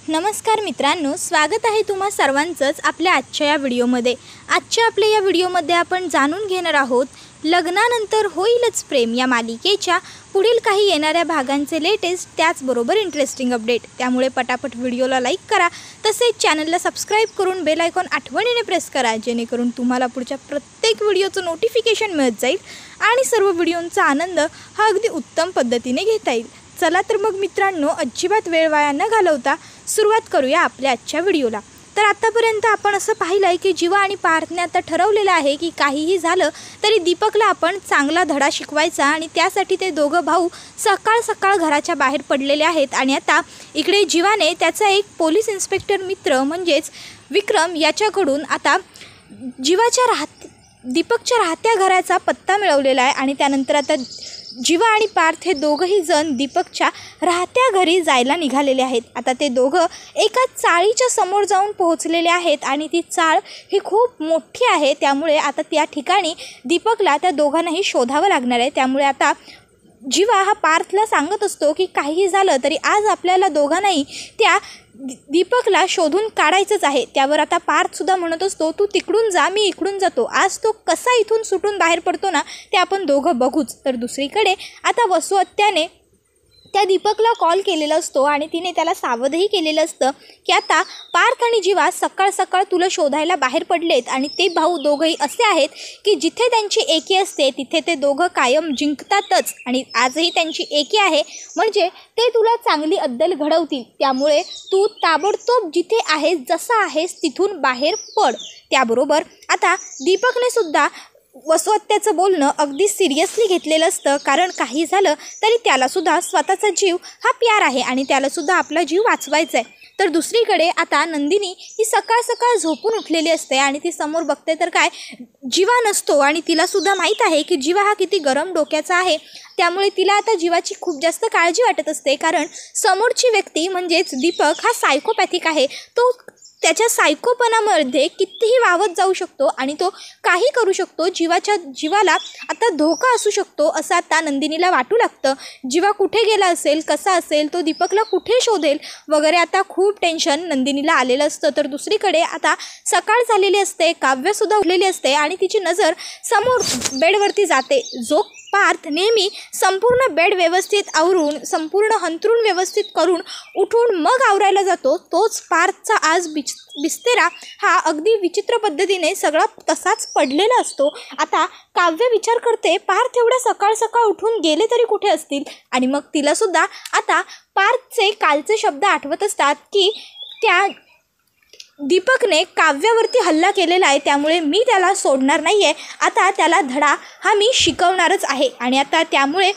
नमस्कार मित्रांनो, स्वागत आहे तुम्हा सर्वांचंच आपल्या आजच्या या व्हिडिओमध्ये। आजच्या आपल्या या व्हिडिओमध्ये आपण जाणून घेणार आहोत लग्नानंतर होईलच प्रेम या मालिकेच्या पुढील काही येणाऱ्या भागांचे लेटेस्ट त्याचबरोबर इंटरेस्टिंग अपडेट। त्यामुळे पटापट व्हिडिओला लाईक करा, तसेच चॅनलला सबस्क्राइब करून बेल आयकॉन आठवणीने प्रेस करा, जेणेकरून तुम्हाला पुढच्या प्रत्येक व्हिडिओचं नोटिफिकेशन मिळत जाईल आणि सर्व व्हिडिओंचा आनंद हा अगदी उत्तम पद्धतीने घेता येईल। चला तर मग मित्रांनो, अजिबात वेळ वाया न घालवता सुरुवात करूया आपल्या आजच्या व्हिडिओला। तर आतापर्यंत आपण असं पाहिलं आहे की जीवा आणि पार्थने आता ठरवलेलं आहे की काहीही झालं तरी दीपकला आपण चांगला धडा शिकवायचा आणि त्यासाठी ते दोघं भाऊ सकाळ सकाळ घराच्या बाहेर पडलेले आहेत। आणि आता इकडे जीवाने त्याचा एक पोलीस इन्स्पेक्टर मित्र म्हणजेच विक्रम याच्याकडून आता दीपकच्या राहत्या घराचा पत्ता मिळवलेला आहे आणि त्यानंतर आता जीवा आणि पार्थ हे दोघंही जण दीपकच्या राहत्या घरी जायला निघालेले आहेत। आता ते दोघं एका चाळीच्या समोर जाऊन पोहोचलेले आहेत आणि ती चाळ ही खूप मोठी आहे, त्यामुळे आता त्या ठिकाणी दीपकला त्या दोघांनाही शोधावं लागणार आहे। त्यामुळे आता जीवा हा पार्थला सांगत असतो की काहीही झालं तरी आज आपल्याला दोघांनाही त्या दीपकला शोधून काढायचंच आहे। त्यावर आता पार्थसुद्धा म्हणत असतो, तू तिकडून जा, मी इकडून जातो, आज तो कसा इथून सुटून बाहेर पडतो ना ते आपण दोघं बघूच। तर दुसरीकडे आता वसुहत्याने त्या दीपकला कॉल केलेला असतो आणि तिने त्याला सावधही केलेलं असतं की आता पार्थ आणि जीवा सकाळ सकाळ तुला शोधायला बाहेर पडलेत आणि ते भाऊ दोघंही असे आहेत की जिथे त्यांची एकी असते तिथे ते दोघं कायम जिंकतातच आणि आजही त्यांची एकी आहे, म्हणजे ते तुला चांगली अद्दल घडवतील। त्यामुळे तू ताबडतोब जिथे आहेस, जसा आहेस तिथून बाहेर पड। त्याबरोबर आता दीपकने सुद्धा वसुहत्याचं बोलणं अगदी सिरियसली घेतलेलं असतं, कारण काही झालं तरी त्यालासुद्धा स्वतःचा जीव हा प्यार आहे आणि त्यालासुद्धा आपला जीव वाचवायचा आहे। तर दुसरीकडे आता नंदिनी ही सकाळ सकाळ झोपून उठलेली असते आणि ती समोर बघते तर काय जीवा नसतो आणि तिलासुद्धा माहीत आहे की जीवा हा किती गरम डोक्याचा आहे। त्यामुळे तिला आता जीवाची खूप जास्त काळजी वाटत असते, कारण समोरची व्यक्ती म्हणजेच दीपक हा सायकोपॅथिक आहे। तो त्याच्या सायकोपणामध्ये कितीही वावत जाऊ शकतो आणि तो काही करू शकतो, जीवाला आता धोका असू शकतो असं आता नंदिनीला वाटू लागतं। जीवा कुठे गेला असेल, कसा असेल, तो दीपकला कुठे शोधेल वगैरे आता खूप टेन्शन नंदिनीला आलेलं असतं। तर दुसरीकडे आता सकाळ झालेली असते, काव्यसुद्धा उठलेली असते आणि तिची नजर समोर बेडवरती जाते। जो पार्थ नेहमी संपूर्ण बेड व्यवस्थित आवरून, संपूर्ण हंतरून व्यवस्थित करून उठून मग आवरायला जातो, तोच पार्थचा आज बिस्तेरा हा अगदी विचित्र पद्धतीने सगळा तसाच पडलेला असतो। आता काव्य विचार करते, पार्थ एवढ्या सकाळ सकाळ उठून गेले तरी कुठे असतील, आणि मग तिलासुद्धा आता पार्थचे कालचे शब्द आठवत असतात की त्या दीपकने काव्यावरती हल्ला केलेला आहे, त्यामुळे मी त्याला सोडणार नाही आहे, आता त्याला धडा हा मी शिकवणारच आहे। आणि आता त्यामुळे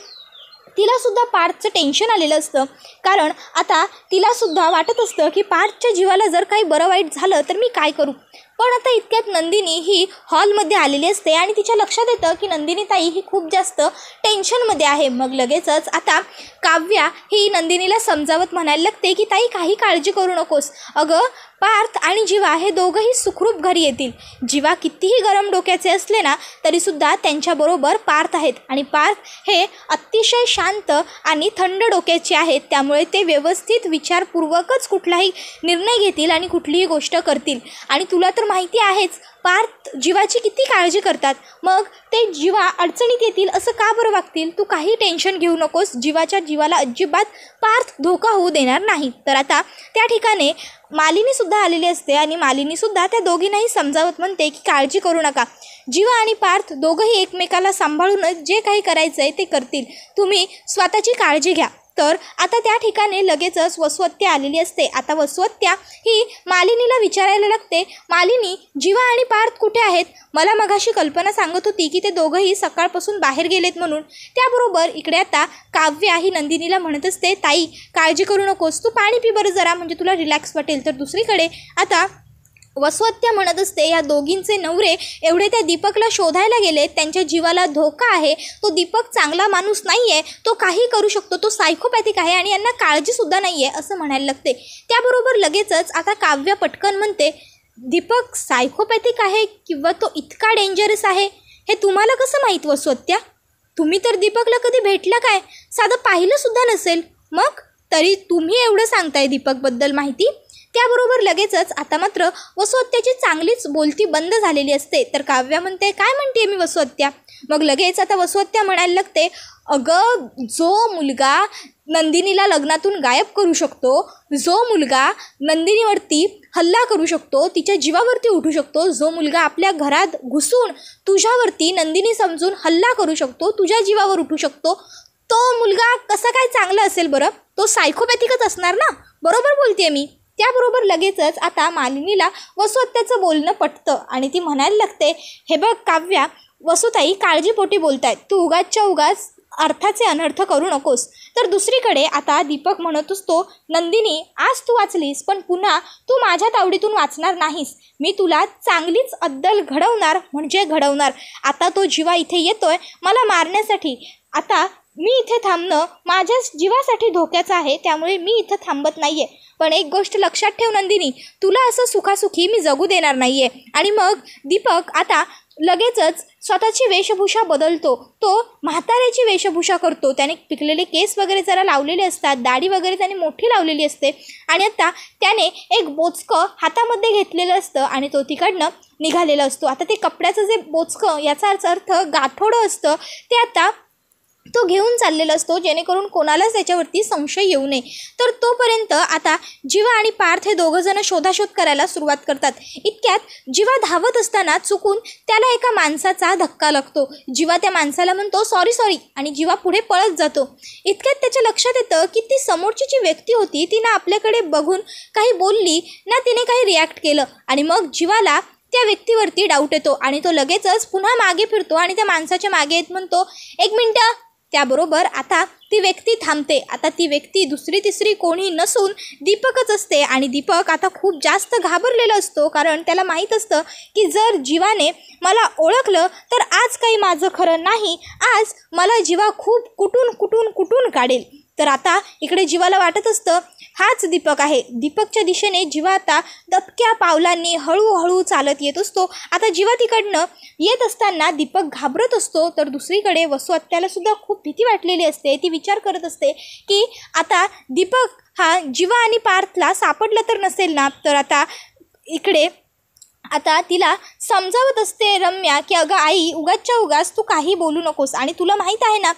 तिलासुद्धा पार्थचं टेन्शन आलेलं असतं, कारण आता तिलासुद्धा वाटत असतं की पार्थच्या जीवाला जर काही बरं वाईट झालं तर मी काय करू। पण आता इतक्यात नंदिनी ही हॉलमध्ये आलेली असते आणि तिच्या लक्षात येतं की नंदिनी ताई ही खूप जास्त टेन्शनमध्ये आहे। मग लगेचच आता काव्या ही नंदिनीला समजावत म्हणायला लागते की ताई काही काळजी करू नकोस, अगं पार्थ आणि जीवा हे दोघंही सुखरूप घरी येतील। जीवा कितीही गरम डोक्याचे असले ना तरीसुद्धा त्यांच्याबरोबर पार्थ आहेत आणि पार्थ हे अतिशय शांत आणि थंड डोक्याचे आहेत, त्यामुळे ते व्यवस्थित विचारपूर्वकच कुठलाही निर्णय घेतील आणि कुठलीही गोष्ट करतील। आणि तुला तर माहिती आहेच पार्थ जीवाची किती काळजी करतात, मग ते जीवा अडचणीत येतील असं का बरं वागतील। तू काही टेन्शन घेऊ नकोस, जीवाच्या जीवाला अजिबात पार्थ धोका होऊ देणार नाही। तर आता त्या ठिकाणी मालिनीसुद्धा आलेली असते आणि मालिनीसुद्धा त्या दोघींनाही समजावत म्हणते की काळजी करू नका, जीवा आणि पार्थ दोघंही एकमेकाला सांभाळूनच जे काही करायचं आहे ते करतील, तुम्ही स्वतःची काळजी घ्या। तर आता त्या ठिकाणी लगेचच वसुहत्या आलेली असते। आता वसुहत्या ही मालिनीला विचारायला लागते, मालिनी जीवा आणि पार्थ कुठे आहेत? मला मगाशी कल्पना सांगत होती की ते दोघंही सकाळपासून बाहेर गेलेत म्हणून। त्याबरोबर इकडे आता काव्या ही नंदिनीला म्हणत असते, ताई काळजी करू नकोस, तू पाणी पी बरं जरा, म्हणजे तुला रिलॅक्स वाटेल। तर दुसरीकडे आता वसुहत्या म्हणत असते, या दोघींचे नवरे एवढे त्या दीपकला शोधायला गेले, त्यांच्या जीवाला धोका आहे, तो दीपक चांगला माणूस नाही आहे, तो काही करू शकतो, तो सायकोपॅथिक आहे आणि यांना काळजीसुद्धा नाही आहे असं म्हणायला लागते। त्याबरोबर लगेचच आता काव्य पटकन म्हणते, दीपक सायकोपॅथिक आहे किंवा तो इतका डेंजरस आहे हे तुम्हाला कसं माहीत वसुहत्या? तुम्ही तर दीपकला कधी भेटला काय, साधं पाहिलंसुद्धा नसेल, मग तरी तुम्ही एवढं सांगताय दीपकबद्दल माहिती. त्याबरोबर लगेचच आता मात्र वसुहत्याची चांगलीच बोलती बंद झालेली असते. तर काव्या म्हणते, काय म्हणते मी वसुहत्या. मग लगेच आता वसुहत्या म्हणायला लागते, अगं जो मुलगा नंदिनीला लग्नातून गायब करू शकतो, जो मुलगा नंदिनीवरती हल्ला करू शकतो, तिच्या जीवावरती उठू शकतो, जो मुलगा आपल्या घरात घुसून तुझ्यावरती नंदिनी समजून हल्ला करू शकतो, तुझ्या जीवावर उठू शकतो, तो मुलगा कसा काय चांगला असेल बरं. तो सायकोपॅथिकच असणार ना. बरोबर बोलते मी. त्याबरोबर लगेचच आता मालिनीला वसुहत्याचं बोलणं पटतं आणि ती म्हणायला लागते, हे बघ काव्या, वसुताई काळजीपोटी बोलतायत, तू उगाचच्या उगाच अर्थाचे अनर्थ करू नकोस. तर दुसरीकडे आता दीपक म्हणत असतो, नंदिनी आज तू वाचलीस, पण पुन्हा तू माझ्या तावडीतून वाचणार नाहीस. मी तुला चांगलीच अद्दल घडवणार म्हणजे घडवणार. आता तो जीवा इथे येतोय मला मारण्यासाठी. आता मी इथे थांबणं माझ्या जीवासाठी धोक्याचं आहे, त्यामुळे मी इथं थांबत नाही आहे. पण एक गोष्ट लक्षात ठेव नंदिनी, तुला असं सुखासुखी मी जगू देणार नाही आहे. आणि मग दीपक आता लगेचच स्वतःची वेशभूषा बदलतो. तो म्हाताऱ्याची वेशभूषा करतो. त्याने पिकलेले केस वगैरे जरा लावलेले असतात, दाढी वगैरे त्याने मोठी लावलेली असते आणि आता त्याने एक बोचकं हातामध्ये घेतलेलं असतं आणि तो तिकडनं निघालेला असतो. आता ते कपड्याचं जे बोचकं, याचा अर्थ गाठोडं असतं, ते आता तो घेऊन चाललेला असतो, जेणेकरून कोणालाच त्याच्यावरती संशय येऊ नये. तर तोपर्यंत आता जीवा आणि पार्थ हे दोघंजणं शोधाशोध करायला सुरुवात करतात. इतक्यात जीवा धावत असताना चुकून त्याला एका माणसाचा धक्का लागतो. जीवा त्या माणसाला म्हणतो, सॉरी सॉरी, आणि जीवा पुढे पळत जातो. इतक्यात त्याच्या लक्षात येतं की ती समोरची जी व्यक्ती होती ती ना आपल्याकडे बघून काही बोलली ना तिने काही रिॲक्ट केलं. आणि मग जीवाला त्या व्यक्तीवरती डाऊट येतो आणि तो लगेचच पुन्हा मागे फिरतो आणि त्या माणसाच्या मागे येत म्हणतो, एक मिनटं. त्याबरोबर आता ती व्यक्ती थांबते. आता ती व्यक्ती दुसरी तिसरी कोणी नसून दीपकच असते आणि दीपक आता खूप जास्त घाबरलेला असतो, कारण त्याला माहीत असतं की जर जीवाने मला ओळखलं तर आज काही माझं खरं नाही, आज मला जीवा खूप कुटून काढेल. तर आता इकडे जीवाला वाटत असतं हाच दीपक आहे. दीपकच्या दिशेने जीवा आता दबक्या पावलांनी हळूहळू चालत येत असतो. आता जीवा तिकडनं येत असताना दीपक घाबरत असतो. तर दुसरीकडे वसुहत्याला सुद्धा खूप भीती वाटलेली असते. ती विचार करत असते की आता दीपक हा जीवा आणि पार्थला सापडला तर नसेल ना. तर आता इकडे आता तिला समजावत असते रम्या की अगं आई, उगाचच्या उगाच तू काही बोलू नकोस. आणि तुला माहीत आहे ना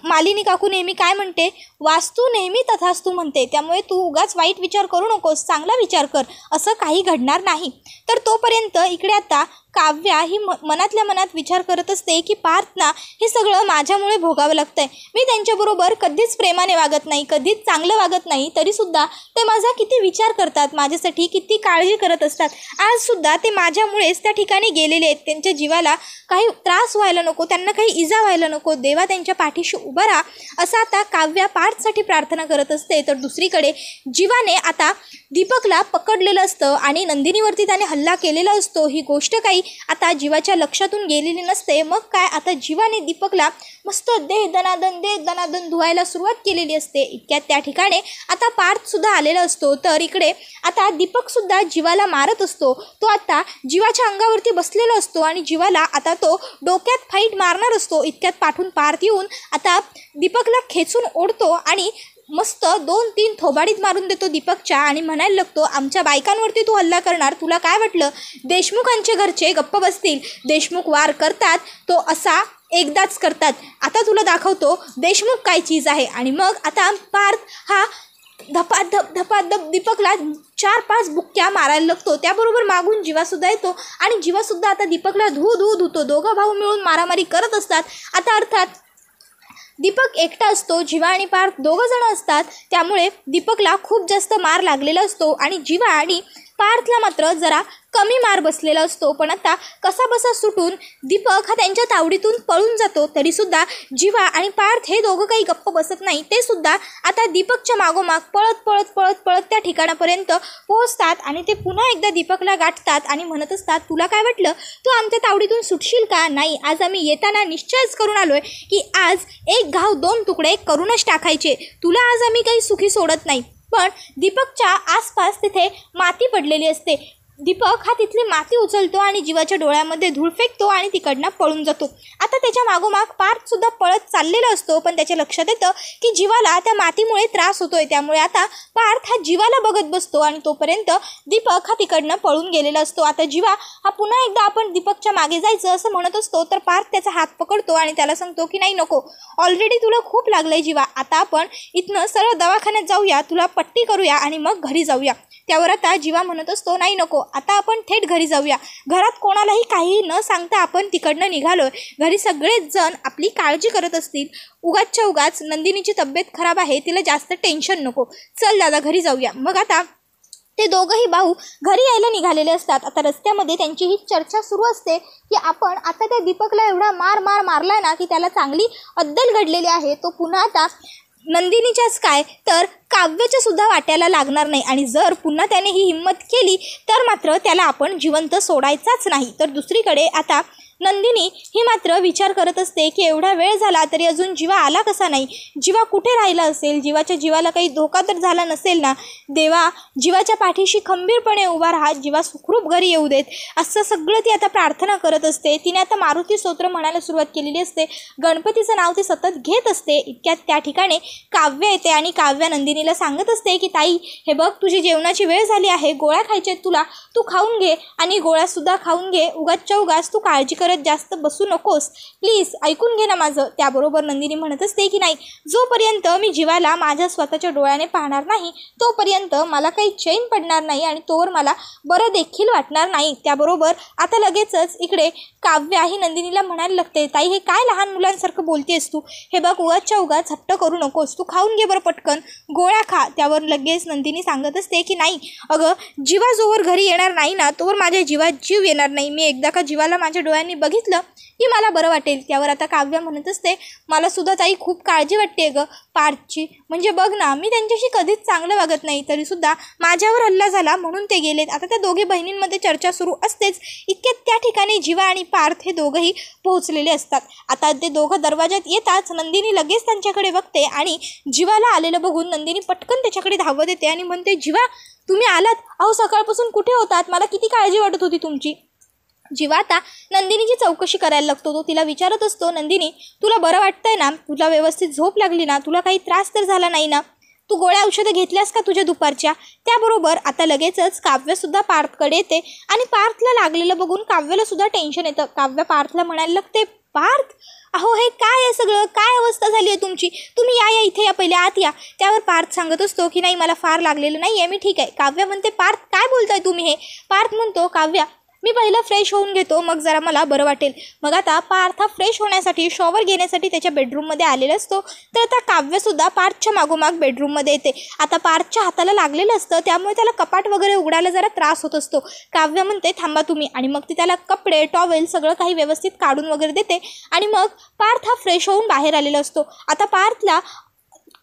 मालिनी काकू नेहमी काय म्हणते, वास्तू नेहमी तथास्तू म्हणते, त्यामुळे तू उगाच वाईट विचार करू नकोस, चांगला विचार कर, असं काही घडणार नाही. तर तोपर्यंत इकडे आता काव्या ही मनातल्या मनात विचार करत असते की पार्थना हे सगळं माझ्यामुळे भोगावं लागतं आहे. मी त्यांच्याबरोबर कधीच प्रेमाने वागत नाही, कधीच चांगलं वागत नाही, तरीसुद्धा ते माझा किती विचार करतात, माझ्यासाठी किती काळजी करत असतात. आजसुद्धा ते माझ्यामुळेच त्या ठिकाणी गेलेले आहेत. त्यांच्या जीवाला काही त्रास व्हायला नको, त्यांना काही इजा व्हायला नको. देवा त्यांच्या पाठीशी उभा राहा, असं आता काव्या पार्थसाठी प्रार्थना करत असते. तर दुसरीकडे जीवाने आता दीपकला पकडलेलं असतं आणि नंदिनीवरती त्याने हल्ला केलेला असतो. ही गोष्ट काही आता जीवाच्या लक्षातून गेलेली नसते. मग काय, आता जीवाने दीपकला मस्त देह दनादन धुवायला सुरुवात केलेली असते. इतक्यात त्या ठिकाणी आता पार्थसुद्धा आलेला असतो. तर इकडे आता दीपकसुद्धा जीवाला मारत असतो. तो आता जीवाच्या अंगावरती बसलेला असतो आणि जीवाला आता तो डोक्यात फाईट मारणार असतो. इतक्यात पाठून पार्थ येऊन आता दीपकला खेचून ओढतो आणि मस्त 2-3 थोबाडीत मारून देतो दीपकच्या आणि म्हणायला लागतो, आमच्या बायकांवरती तू हल्ला करणार, तुला काय वाटलं देशमुखांचे घरचे गप्प बसतील? देशमुख वार करतात तो असा एकदाच करतात. आता तुला दाखवतो देशमुख काय चीज आहे. आणि मग आता पार्थ हा धपाधप दीपकला 4-5 बुक्क्या मारायला लागतो. त्याबरोबर मागून जीवासुद्धा येतो आणि जीवासुद्धा आता दीपकला धुतो. दोघं भाऊ मिळून मारामारी करत असतात. आता अर्थात दीपक एकटा असतो, जीवा आणि पार्थ दोघं जण असतात, त्यामुळे दीपकला खूप जास्त मार लागलेला असतो आणि जीवा आणि पार्थला मात्र जरा कमी मार बसलेला असतो. पण आता कसाबसा सुटून दीपक हा त्यांच्या तावडीतून पळून जातो. तरीसुद्धा जीवा आणि पार्थ हे दोघं काही गप्प बसत नाही. ते सुद्धा आता दीपकच्या मागोमाग पळत त्या ठिकाणापर्यंत पोहोचतात आणि ते पुन्हा एकदा दीपकला गाठतात आणि म्हणत असतात, तुला काय वाटलं तू आमच्या तावडीतून सुटशील का? नाही, आज आम्ही येताना निश्चयच करून आलोय की आज एक घाव 2 तुकडे करूनच टाकायचे. तुला आज आम्ही काही सुखी सोडत नाही. पण दीपकच्या आसपास तिथे माती पडलेली असते. दीपक हा तिथली माती उचलतो आणि जीवाच्या डोळ्यामध्ये धूळ फेकतो आणि तिकडनं पळून जातो. आता त्याच्या मागोमाग पार्थसुद्धा पळत चाललेला असतो, पण त्याच्या लक्षात येतं की जीवाला त्या मातीमुळे त्रास होतोय. त्यामुळे आता पार्थ हा जीवाला बघत बसतो आणि तोपर्यंत दीपक हा तिकडनं पळून गेलेला असतो. आता जीवा हा पुन्हा एकदा आपण दीपकच्या मागे जायचं असं म्हणत असतो, तर पार्थ त्याचा हात पकडतो आणि त्याला सांगतो की नाही नको, ऑलरेडी तुला खूप लागलंय जीवा, आता आपण इथनं सरळ दवाखान्यात जाऊया, तुला पट्टी करूया आणि मग घरी जाऊया. त्यावर आता जीवा म्हणत असतो नाही नको, आता आपण थेट घरी जाऊया. घरात कोणालाही काही न सांगता आपण तिकडनं निघालोय. घरी सगळेच जण आपली काळजी करत असतील. उगाचच्या उगाच नंदिनीची तब्येत खराब आहे, तिला जास्त टेन्शन नको, चल दादा घरी जाऊया. मग आता ते दोघंही भाऊ घरी यायला निघालेले असतात. आता रस्त्यामध्ये त्यांची ही चर्चा सुरू असते की आपण आता त्या दीपकला एवढा मारलाय ना की त्याला चांगली अद्दल घडलेली आहे. तो पुन्हा आता नंदिनीच्याच काय तर काव्याच्या सुद्धा वाट्याला लागणार नाही, आणि जर पुन्हा त्याने ही हिंमत केली तर मात्र त्याला आपण जिवंत सोडायचाच नाही. तर दुसरीकडे आता नंदिनी ही मात्र विचार करत असते की एवढा वेळ झाला तरी अजून जीवा आला कसा नाही, जीवा कुठे राहिला असेल, जीवाच्या जीवाला काही धोका तर झाला नसेल ना, देवा जीवाच्या पाठीशी खंबीरपणे उभा राहा, जीवा सुखरूप घरी येऊ देत, असं सगळं ती आता प्रार्थना करत असते. तिने आता मारुती स्तोत्र म्हणायला सुरुवात केलेली असते. गणपतीचं नाव ती सतत घेत असते. इतक्यात त्या ठिकाणी काव्य येते आणि काव्य नंदिनीला सांगत असते की ताई हे बघ, तुझी जेवणाची वेळ झाली आहे, गोळ्या खायचे तुला, तू खाऊन घे आणि गोळ्यासुद्धा खाऊन घे, उगाचच्या उगाच तू काळजी जास्त बसू नकोस, प्लीज ऐकून घे ना माझं. त्याबरोबर नंदिनी म्हणत असते की नाही, जोपर्यंत मी जीवाला माझ्या स्वतःच्या डोळ्याने पाहणार नाही तोपर्यंत मला काही चैन पडणार नाही आणि तोवर मला बरं देखील वाटणार नाही. त्याबरोबर आता लगेचच इकडे काव्य ही नंदिनीला म्हणायला लागते, ताई हे काय लहान मुलांसारखं बोलतेस तू, हे बघ उगाचच्या उगाच हट्ट करू नकोस, तू खाऊन घे बरं पटकन, गोळ्या खा. त्यावर लगेच नंदिनी सांगत असते की नाही अगं, जीवा जोवर घरी येणार नाही ना तोवर माझ्या जीवात जीव येणार नाही, मी एकदा का जीवाला माझ्या डोळ्यांनी बघितलं की मला बरं वाटेल. त्यावर आता काव्य म्हणत असते, मला सुद्धा ताई खूप काळजी वाटते ग पार्थची, म्हणजे बघ ना मी त्यांच्याशी कधीच चांगलं वागत नाही, तरीसुद्धा माझ्यावर हल्ला झाला म्हणून ते गेलेत. आता त्या दोघे बहिणींमध्ये चर्चा सुरू असतेच. इतक्यात त्या ठिकाणी जीवा आणि पार्थ हे दोघंही पोहोचलेले असतात. आता ते दोघं दरवाजात येताच नंदिनी लगेच त्यांच्याकडे बघते आणि जीवाला आलेलं बघून नंदिनी पटकन त्याच्याकडे धावत येते आणि म्हणते, जीवा तुम्ही आलात, अहो सकाळपासून कुठे होतात, मला किती काळजी वाटत होती तुमची. जीवा आता नंदिनीची चौकशी करायला लागतो. तो तिला विचारत असतो, नंदिनी तुला बरं वाटतंय ना, तुला व्यवस्थित झोप लागली ना, तुला काही त्रास तर झाला नाही ना, तू गोळ्या औषधं घेतल्यास का तुझ्या दुपारच्या. त्याबरोबर आता लगेचच काव्यसुद्धा पार्थकडे येते आणि पार्थला लागलेलं बघून काव्याला सुद्धा टेन्शन येतं. काव्य पार्थला म्हणायला लागते, पार्थ अहो हे काय आहे सगळं, काय अवस्था झाली आहे तुमची, तुम्ही या इथे या, पहिले आत या. त्यावर पार्थ सांगत असतो की नाही मला फार लागलेलं नाही आहे, मी ठीक आहे. काव्य म्हणते, पार्थ काय बोलताय तुम्ही हे. पार्थ म्हणतो, काव्या मी पहिलं फ्रेश होऊन घेतो, मग जरा मला बरं वाटेल. मग आता पार्थ फ्रेश होण्यासाठी शॉवर घेण्यासाठी त्याच्या बेडरूममध्ये आलेला असतो. तर आता काव्यसुद्धा पार्थच्या मागोमाग बेडरूममध्ये येते. आता पार्थच्या हाताला लागलेलं असतं, त्यामुळे त्याला कपाट वगैरे उघडायला जरा त्रास होत असतो. काव्य म्हणते थांबा तुम्ही, आणि मग ती त्याला कपडे टॉवेल सगळं काही व्यवस्थित काढून वगैरे देते आणि मग पार्थ हा फ्रेश होऊन बाहेर आलेला असतो. आता पार्थला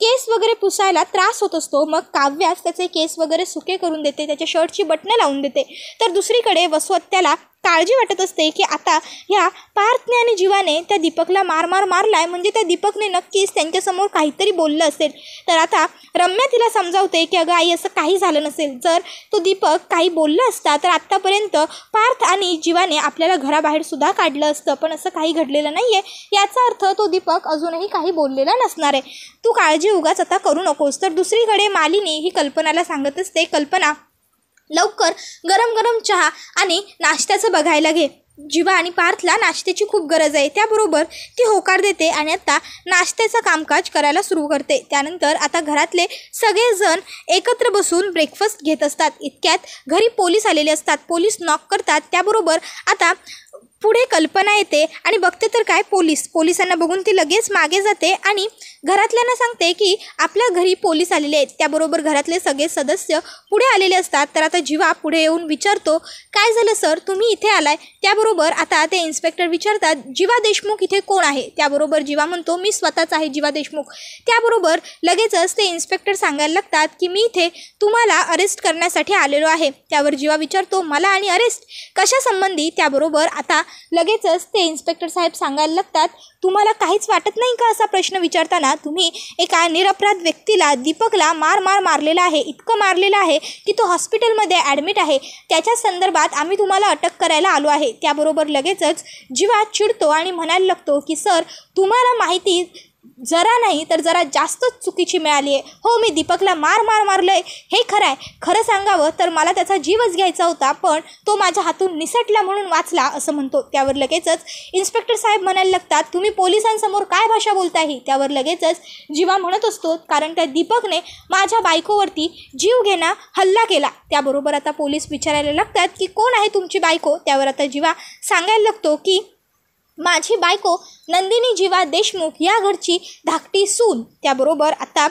केस वगैरे पुसायला त्रास होत असतो. मग काव्यास त्याचे केस वगैरे सुके करून देते, त्याच्या शर्टची बटणं लावून देते. तर दुसरीकडे वसवत्याला काळजी वाटत असते की आता ह्या पार्थने आणि जीवाने त्या दीपकला मारलाय, म्हणजे त्या दीपकने नक्कीच त्यांच्यासमोर काहीतरी बोललं असेल. तर आता रम्या तिला समजावते की अगं आई असं काही झालं नसेल, जर तो दीपक काही बोलला असता तर आत्तापर्यंत पार्थ आणि जीवाने आपल्याला घराबाहेर सुद्धा काढलं असतं, पण असं काही घडलेलं नाही आहे. याचा अर्थ तो दीपक अजूनही काही बोललेला नसणार आहे, तू काळजी उगाच आता करू नकोस. तर दुसरीकडे मालिनी ही कल्पनाला सांगत असते, कल्पना लवकर गरम गरम चहा आणि नाश्त्याचं बघायला घे, जीवा आणि पार्थला नाश्त्याची खूप गरज आहे. त्याबरोबर ती होकार देते आणि आता नाश्त्याचं कामकाज करायला सुरू करते. त्यानंतर आता घरातले सगळेजण एकत्र बसून ब्रेकफास्ट घेत असतात. इतक्यात घरी पोलीस आलेले असतात. पोलीस नॉक करतात. त्याबरोबर आता पुढे कल्पना येते आणि बघते तर काय, पोलिसांना बघून ती लगेच मागे जाते आणि घरातल्यांना सांगते की आपल्या घरी पोलीस आलेले आहेत. त्याबरोबर घरातले सगळे सदस्य पुढे आलेले असतात. तर आता जीवा पुढे येऊन विचारतो, काय झालं सर, तुम्ही इथे आलाय. त्याबरोबर आता ते इन्स्पेक्टर विचारतात, जीवा देशमुख इथे कोण आहे. त्याबरोबर जीवा म्हणतो, मी स्वतःच आहे जीवा देशमुख. त्याबरोबर लगेचच ते इन्स्पेक्टर सांगायला लागतात की मी इथे तुम्हाला अरेस्ट करण्यासाठी आलेलो आहे. त्यावर जीवा विचारतो, मला आणि अरेस्ट कशा संबंधी. त्याबरोबर आता लगेचच ते इन्स्पेक्टर साहेब सांगायला लागतात, तुम्हाला काहीच वाटत नाही का असा प्रश्न विचारताना? तुम्ही एका निरपराध व्यक्तीला, दीपकला मारलेला आहे, इतकं मारलेलं आहे की तो हॉस्पिटलमध्ये ॲडमिट आहे. त्याच्या संदर्भात आम्ही तुम्हाला अटक करायला आलो आहे. त्याबरोबर लगेचच जीवा चिडतो आणि म्हणायला लागतो की सर, तुम्हाला माहिती जरा नाही तर जरा जास्तच चुकीची मिळाली आहे. हो, मी दीपकला मारलं आहे, हे खरं आहे. खरं सांगावं तर मला त्याचा जीवच घ्यायचा होता, पण तो माझ्या हातून निसटला म्हणून वाचला, असं म्हणतो. त्यावर लगेचच इन्स्पेक्टर साहेब म्हणायला लागतात, तुम्ही पोलिसांसमोर काय भाषा बोलताही? त्यावर लगेचच जीवा म्हणत असतो, कारण त्या दीपकने माझ्या बायकोवरती जीवघेणा हल्ला केला. त्याबरोबर आता पोलीस विचारायला लागतात की कोण आहे तुमची बायको? त्यावर आता जीवा सांगायला लागतो की माझी बायको नंदिनी जीवा देशमुख, या घरची धाकटी सून. त्याबरोबर आता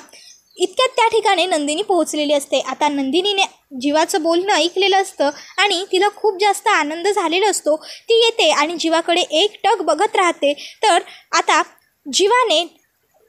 इतक्यात त्या ठिकाणी नंदिनी पोहोचलेली असते. आता नंदिनीने जीवाचं बोलणं ऐकलेलं असतं आणि तिला खूप जास्त आनंद झालेला असतो. ती येते आणि जीवाकडे एकटक बघत राहते. तर आता जीवाने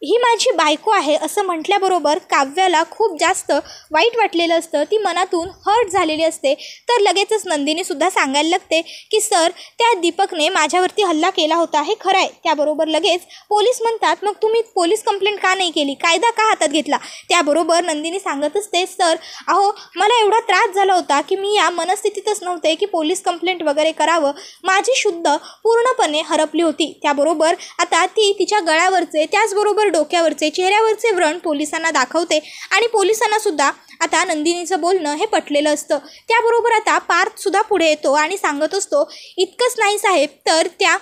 ही माझी बायको आहे असं म्हटल्याबरोबर काव्याला खूप जास्त वाईट वाटलेलं असतं. ती मनातून हर्ट झालेली असते. तर लगेचच नंदिनीसुद्धा सांगायला लागते की सर, त्या दीपकने माझ्यावरती हल्ला केला होता, हे खरं आहे. त्याबरोबर लगेच पोलीस म्हणतात, मग तुम्ही पोलीस कंप्लेंट का नाही केली, कायदा का हातात घेतला? त्याबरोबर नंदिनी सांगत असते, सर अहो, मला एवढा त्रास झाला होता की मी या मनस्थितीतच नव्हते की पोलीस कंप्लेंट वगैरे करावं. माझी शुद्ध पूर्णपणे हरपली होती. त्याबरोबर आता ती तिच्या गळ्यावरचे, त्याचबरोबर डोक्यावरचे, चेहऱ्यावरचे व्रण पोलिसांना दाखवते आणि पोलिसांनासुद्धा आता नंदिनीचं बोलणं हे पटलेलं असतं. त्याबरोबर आता पार्थसुद्धा पुढे येतो आणि सांगत असतो, इतकंच नाही साहेब, तर त्या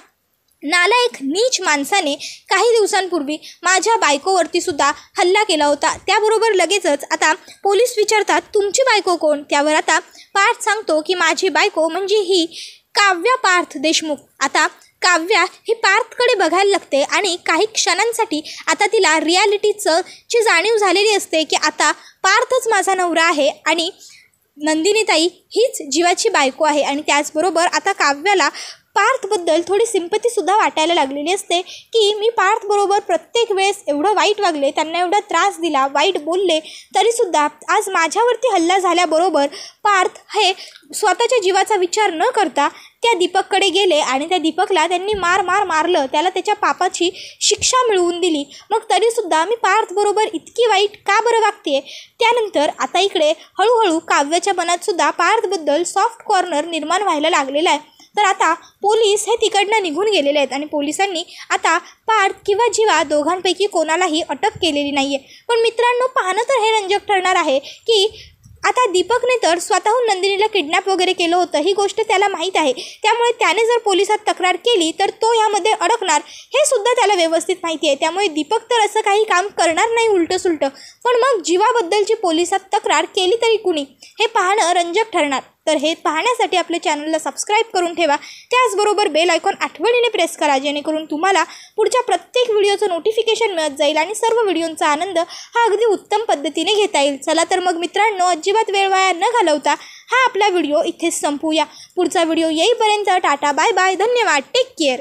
नालायक नीच माणसाने काही दिवसांपूर्वी माझ्या बायकोवरती सुद्धा हल्ला केला होता. त्याबरोबर लगेचच आता पोलीस विचारतात, तुमची बायको कोण? त्यावर आता पार्थ सांगतो की माझी बायको म्हणजे ही काव्या पार्थ देशमुख. आता काव्या ही पार्थकडे बघायला लागते आणि काही क्षणांसाठी आता तिला रियालिटीची जाणीव झालेली असते की आता पार्थच माझा नवरा आहे आणि नंदिनीताई हीच जीवाची बायको आहे. आणि त्याचबरोबर आता काव्याला पार्थबद्दल थोडी सिंपतीसुद्धा वाटायला लागलेली असते की मी पार्थबरोबर प्रत्येक वेळेस एवढं वाईट वागले, त्यांना एवढा त्रास दिला, वाईट बोलले, तरीसुद्धा आज माझ्यावरती हल्ला झाल्याबरोबर पार्थ हे स्वतःच्या जीवाचा विचार न करता त्या दीपककडे गेले आणि त्या दीपकला त्यांनी मारलं, त्याला त्याच्या पापाची शिक्षा मिळवून दिली. मग तरीसुद्धा मी पार्थबरोबर इतकी वाईट का बरं वागते? त्यानंतर आता इकडे हळूहळू काव्याच्या मनातसुद्धा पार्थबद्दल सॉफ्ट कॉर्नर निर्माण व्हायला लागलेला आहे. तर आता पोलीस हे तिकडनं निघून गेलेले आहेत आणि पोलिसांनी आता पार्थ किंवा जीवा दोघांपैकी कोणालाही अटक केलेली नाही आहे. पण मित्रांनो, पाहणं तर हे रंजक ठरणार आहे की आता दीपकने तर स्वतःहून नंदिनीला किडनॅप वगैरे केलं होतं, ही गोष्ट त्याला माहीत आहे. त्यामुळे त्याने जर पोलिसात तक्रार केली तर तो यामध्ये अडकणार, हे सुद्धा त्याला व्यवस्थित माहिती आहे. त्यामुळे दीपक तर असं काही काम करणार नाही उलटं. पण मग जीवाबद्दलची पोलिसात तक्रार केली तरी कुणी, हे पाहणं रंजक ठरणार. तर हे पाहण्यासाठी आपल्या चॅनलला सबस्क्राईब करून ठेवा. त्याचबरोबर बेल आयकॉन आठवणीने प्रेस करा, जेणेकरून तुम्हाला पुढच्या प्रत्येक व्हिडिओचं नोटिफिकेशन मिळत जाईल आणि सर्व व्हिडिओंचा आनंद हा अगदी उत्तम पद्धतीने घेता येईल. चला तर मग मित्रांनो, अजिबात वेळ वाया न घालवता हा आपला व्हिडिओ इथेच संपवूया. पुढचा व्हिडिओ येईपर्यंत टाटा, बाय बाय, धन्यवाद, टेक केअर.